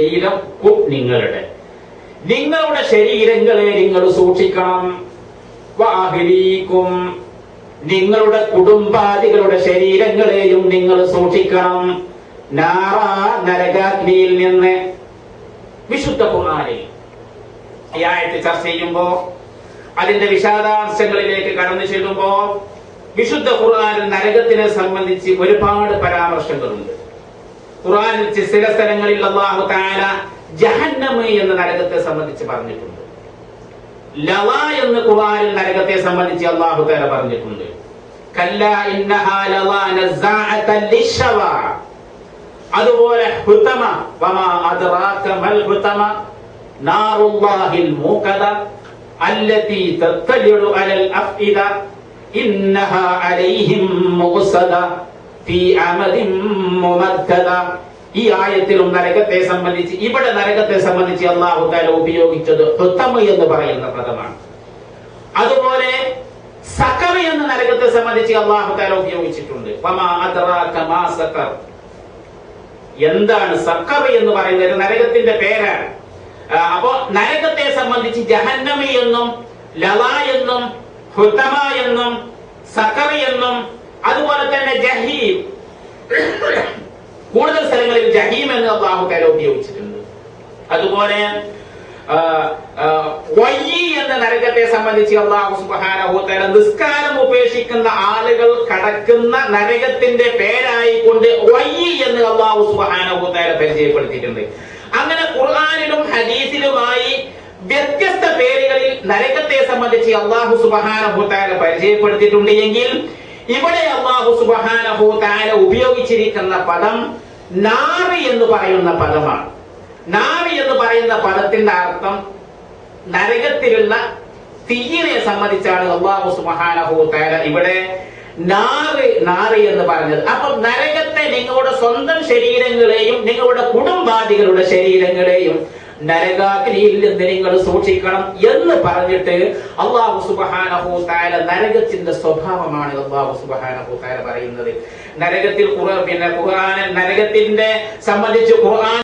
ശരീരം നിങ്ങളുടെ ശരീരങ്ങളെ നിങ്ങൾ സൂക്ഷിക്കണം. വഅഹ്ലീകും, നിങ്ങളുടെ കുടുംബാദികളുടെ ശരീരങ്ങളെയും നിങ്ങൾ സൂക്ഷിക്കണം. നാറാ, നരകാഗ്നിയിൽ നിന്ന്. വിശുദ്ധ ഖുർആനിൽ ഈ ആയത്ത് ചർച്ച ചെയ്യുമ്പോ, അതിന്റെ വിശദാംശങ്ങളിലേക്ക് കടന്നു ചെല്ലുമ്പോ, വിശുദ്ധ ഖുർആനിൽ നരകത്തിനെ സംബന്ധിച്ച് ഒരുപാട് പരാമർശങ്ങളുണ്ട്. ഖുർആനിൽ ചില സ്ഥലങ്ങളിൽ അല്ലാഹു തആല ജഹന്നമ് എന്ന നരകത്തെ സംബന്ധിച്ച് പറഞ്ഞിട്ടുണ്ട്. ലവാ എന്ന് ഖുർആനിൽ നരകത്തെ സംബന്ധിച്ച് അല്ലാഹു തആല പറഞ്ഞിട്ടുണ്ട്. കല്ലാ ഇന്നഹാ ലവാ നസാഅതൻ ലിശ്ശവാ. അതുപോലെ ഹുതമ, വമാ അദ്റാക മൽ ഹുതമ നാറുല്ലാഹിൽ മൂഖദ അല്ലതി തത്തലിഉ അലൽ അഫ്ഇദ ഇന്നഹാ അലൈഹിം മുഖ്സദ ഫീ അമദിൻ മുമദ്ദദ. ഈ ആയത്തിലും നരകത്തെ സംബന്ധിച്ച്, ഇവിടെ നരകത്തെ സംബന്ധിച്ച് അല്ലാഹു തആല ഉപയോഗിച്ചത് ഹുതമ എന്ന് പറയുന്ന പദമാണ്. അതുപോലെ സഖർ എന്ന നരകത്തെ സംബന്ധിച്ച് അല്ലാഹു തആല ഉപയോഗിച്ചിട്ടുണ്ട്. വമാ അദ്റാക മാ സഖർ. എന്താണ് സഖർ എന്ന് പറയുന്നത്? നരകത്തിന്റെ പേരാണ്. അപ്പോ നരകത്തെ സംബന്ധിച്ച് ജഹന്നമി എന്നും ലവാ എന്നും ഹുതമ എന്നും സഖർ എന്നും, അതുപോലെ തന്നെ ജഹീം, കൂടുതൽ സ്ഥലങ്ങളിൽ ജഹീം എന്ന് അല്ലാഹു തആല ഉപയോഗിച്ചിട്ടുണ്ട്. അതുപോലെ വയ്യി എന്ന നരകത്തെ സംബന്ധിച്ച് അല്ലാഹു സുബ്ഹാനഹു വ തആല നിസ്കാരം ഉപേക്ഷിക്കുന്ന ആളുകൾ കടക്കുന്ന നരകത്തിന്റെ പേരായിക്കൊണ്ട് വയ്യി എന്ന് അല്ലാഹു സുബ്ഹാനഹു വ തആല പരിചയപ്പെടുത്തിയിട്ടുണ്ട്. അങ്ങനെ ഖുർആനിലും ഹദീസിലുമായി വ്യത്യസ്ത പേരുകളിൽ നരകത്തെ സംബന്ധിച്ച് അല്ലാഹു സുബ്ഹാനഹു വ തആല പരിചയപ്പെടുത്തിയിട്ടുണ്ട്. എങ്കിൽ ഇവിടെ അല്ലാഹു സുബ്ഹാനഹു വ തആല ഉപയോഗിച്ചിരിക്കുന്ന പദം നാറി എന്ന് പറയുന്ന പദമാണ്. നാറി എന്ന് പറയുന്ന പദത്തിന്റെ അർത്ഥം നരകത്തിലുള്ള തീയിനെ സംബന്ധിച്ചാണ് അല്ലാഹു സുബ്ഹാനഹു വ തആല ഇവിടെ നാറി എന്ന് പറഞ്ഞത്. അപ്പൊ നരകത്തെ നിങ്ങളുടെ സ്വന്തം ശരീരങ്ങളെയും നിങ്ങളുടെ കുടുംബാദികളുടെ ശരീരങ്ങളെയും നരകാഗ്നിയിൽ നിന്ന് നിങ്ങൾ സൂക്ഷിക്കണം എന്ന് പറഞ്ഞിട്ട് അല്ലാഹു സുബ്ഹാനഹു വ തആല നരകത്തിന്റെ സ്വഭാവമാണ് അല്ലാഹു സുബ്ഹാനഹു വ തആല പറയുന്നത്. നരകത്തിൽ ഖുർആൻ നരകത്തിന്റെ സംബന്ധിച്ച് ഖുർആൻ